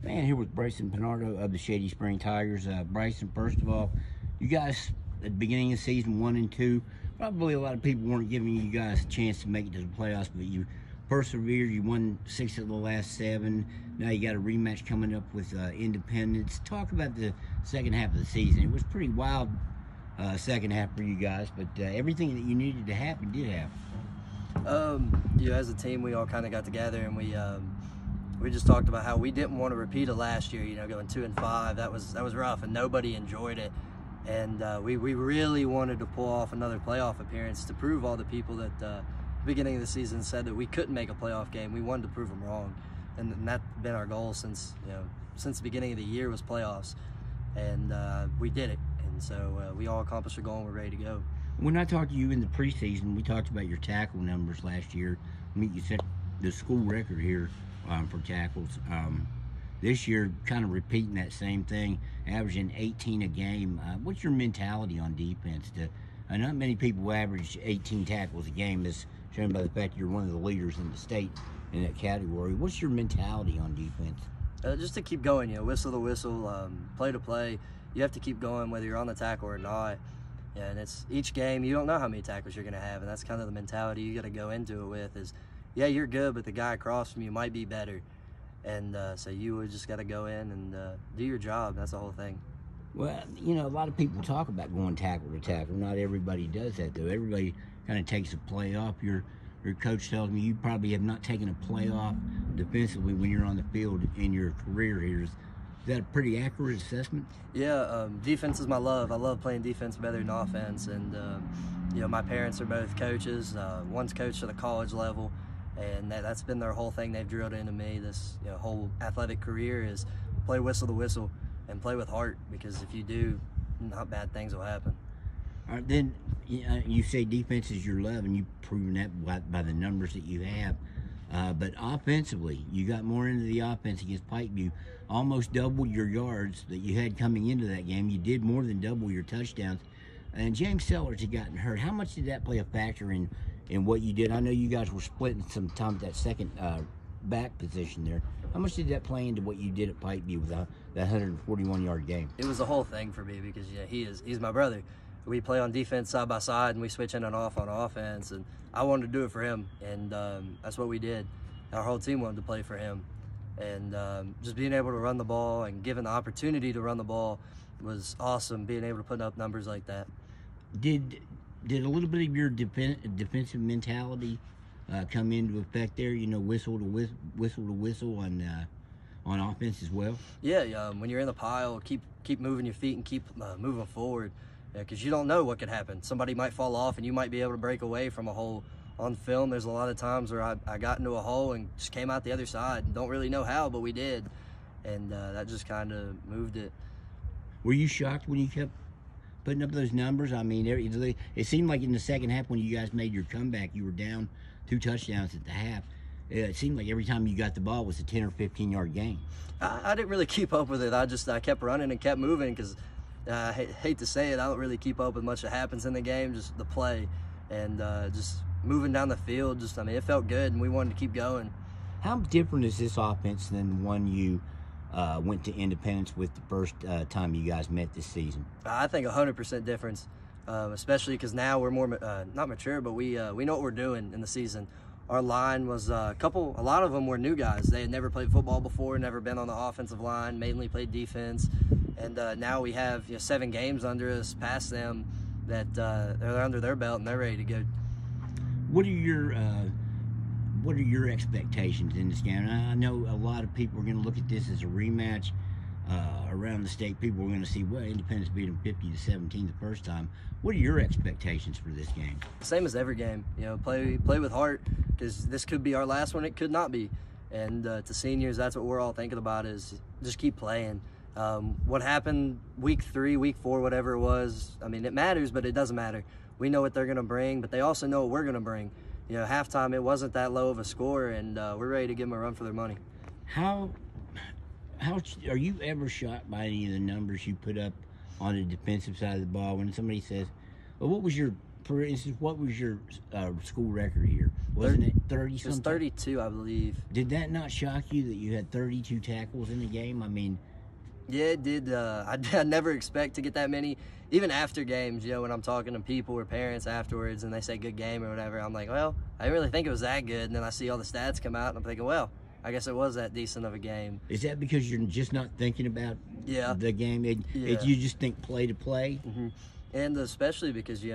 Man, here with Bryson Pinardo of the Shady Spring Tigers. Bryson, first of all, you guys at the beginning of the season 1 and 2, probably a lot of people weren't giving you guys a chance to make it to the playoffs, but you persevered. You won 6 of the last 7. Now you got a rematch coming up with Independence. Talk about the second half of the season. It was pretty wild second half for you guys, but everything that you needed to happen did happen. As a team, we all kind of got together and we just talked about how we didn't want to repeat it last year. Going 2 and 5, that was rough, and nobody enjoyed it. And we really wanted to pull off another playoff appearance to prove all the people that the beginning of the season said that we couldn't make a playoff game. We wanted to prove them wrong, and that's been our goal since the beginning of the year was playoffs, and we did it. And so we all accomplished our goal, and we're ready to go. When I talked to you in the preseason, we talked about your tackle numbers last year. You set the school record here for tackles. This year, kind of repeating that same thing, averaging 18 a game. What's your mentality on defense? Not many people average 18 tackles a game, as shown by the fact you're one of the leaders in the state in that category. What's your mentality on defense? Just to keep going, whistle to whistle, play to play. You have to keep going whether you're on the tackle or not. Yeah, and it's each game, you don't know how many tackles you're going to have, and that's kind of the mentality you got to go into it with is, yeah, you're good, but the guy across from you might be better. And so you just got to go in and do your job. That's the whole thing. Well, a lot of people talk about going tackle to tackle. Not everybody does that, though. Everybody kind of takes a play off. Your coach tells me you probably have not taken a play off defensively when you're on the field in your career here. Is that a pretty accurate assessment? Yeah, defense is my love. I love playing defense better than offense. And, my parents are both coaches. One's coached at the college level. And that's been their whole thing. They've drilled into me this whole athletic career is play whistle to whistle and play with heart, because if you do, not bad things will happen. All right, then you say defense is your love, and you've proven that by the numbers that you have. But offensively, you got more into the offense against PikeView, almost doubled your yards that you had coming into that game. You did more than double your touchdowns. And James Sellers had gotten hurt. How much did that play a factor in what you did? I know you guys were splitting some time at that second back position there. How much did that play into what you did at PikeView with that 141-yard game? It was the whole thing for me because he's my brother. We play on defense side by side, and we switch in and off on offense. And I wanted to do it for him, and that's what we did. Our whole team wanted to play for him, and just being able to run the ball and given the opportunity to run the ball was awesome. Being able to put up numbers like that. Did a little bit of your defensive mentality come into effect there? Whistle to whistle on offense as well. Yeah. When you're in the pile, keep moving your feet and keep moving forward, because you don't know what could happen. Somebody might fall off, and you might be able to break away from a hole. On film, there's a lot of times where I got into a hole and just came out the other side. Don't really know how, but we did, and that just kind of moved it. Were you shocked when you kept putting up those numbers? I mean, it seemed like in the second half when you guys made your comeback, you were down 2 touchdowns at the half. It seemed like every time you got the ball was a 10 or 15-yard gain. I didn't really keep up with it. I kept running and kept moving because I hate to say it, I don't really keep up with much that happens in the game, just the play and just moving down the field. It felt good, and we wanted to keep going. How different is this offense than the one you went to Independence with the first time you guys met this season? I think 100% difference, especially because now we're more not mature, but we know what we're doing in the season. Our line was a lot of them were new guys. They had never played football before, never been on the offensive line, mainly played defense, and now we have 7 games under us past them that they're under their belt and they're ready to go. What are your expectations in this game? I know a lot of people are going to look at this as a rematch around the state. People are going to see, well, Independence beat them 50-17 the first time. What are your expectations for this game? Same as every game. Play with heart, because this could be our last one. It could not be. And to seniors, that's what we're all thinking about, is just keep playing. What happened week 3, week 4, whatever it was, it matters, but it doesn't matter. We know what they're going to bring, but they also know what we're going to bring. Halftime, it wasn't that low of a score, and we're ready to give them a run for their money. How are you ever shocked by any of the numbers you put up on the defensive side of the ball when somebody says, well, for instance, what was your school record here? Wasn't it 30 something? It was 32, I believe. Did that not shock you that you had 32 tackles in the game? I mean, yeah, it did. I never expect to get that many. Even after games, you know, when I'm talking to people or parents afterwards and they say good game or whatever, I'm like, well, I didn't really think it was that good. And then I see all the stats come out and I'm thinking, well, I guess it was that decent of a game. Is that because you're just not thinking about the game? You just think play to play? Mm-hmm. And especially because, you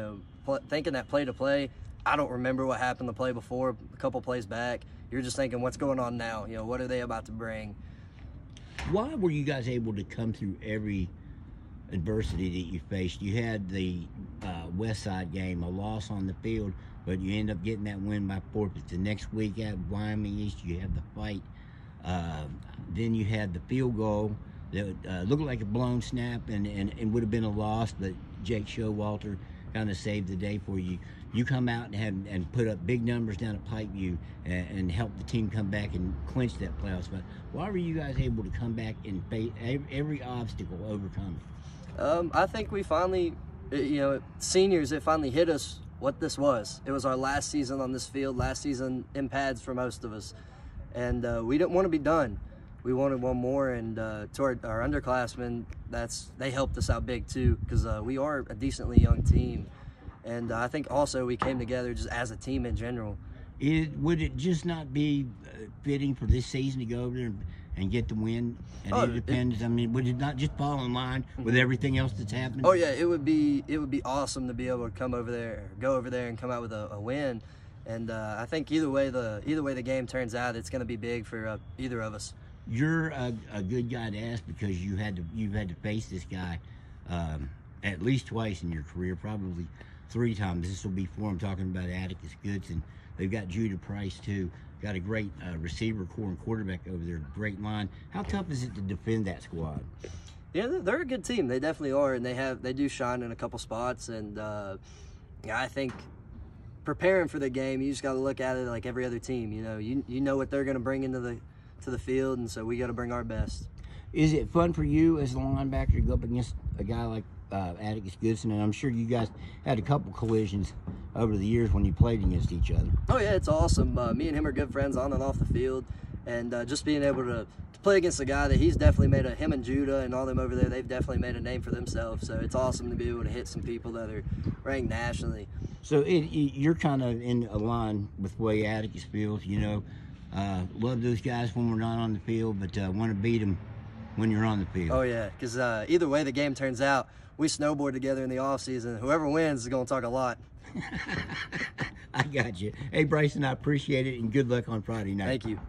know, thinking that play to play, I don't remember what happened the play before, a couple plays back. You're just thinking, what's going on now? You know, what are they about to bring? Why were you guys able to come through every adversity that you faced? You had the West Side game, a loss on the field, but you end up getting that win by forfeit. The next week at Wyoming East, you had the fight. Then you had the field goal that looked like a blown snap and would have been a loss, but Jake Showalter kind of saved the day for you. You come out and put up big numbers down at PikeView and help the team come back and clinch that playoff spot. Why were you guys able to come back and face every obstacle, overcome it? I think we finally, you know, seniors, it finally hit us what this was. It was our last season on this field, last season in pads for most of us. And we didn't want to be done. We wanted one more, and to our underclassmen, they helped us out big too, because we are a decently young team. And I think also we came together just as a team in general. Would it just not be fitting for this season to go over there and get the win at Independence? I mean, would it not just fall in line with everything else that's happening? Oh yeah, it would be awesome to be able to come over there, go over there, and come out with a win. And I think either way the game turns out, it's going to be big for either of us. You're a good guy to ask because you've had to face this guy at least twice in your career, probably 3 times. This will be 4. I'm talking about Atticus Goodson. They've got Judah Price too. Got a great receiver core and quarterback over there. Great line. How tough is it to defend that squad? Yeah, they're a good team. They definitely are, and they do shine in a couple spots. And yeah, I think preparing for the game, you just got to look at it like every other team. You know, you know what they're going to bring into the field, and so we got to bring our best. Is it fun for you as a linebacker to go up against a guy like Atticus Goodson? And I'm sure you guys had a couple collisions over the years when you played against each other. Oh yeah, it's awesome. Me and him are good friends on and off the field, and just being able to play against a guy that he's definitely made him and Judah and all them over there, they've definitely made a name for themselves. So it's awesome to be able to hit some people that are ranked nationally. So you're kind of in a line with the way Atticus feels, you know. Love those guys when we're not on the field, but want to beat them when you're on the field. Oh yeah, because either way the game turns out, we snowboard together in the off season. Whoever wins is going to talk a lot. I got you. Hey Bryson, I appreciate it, and good luck on Friday night. Thank you.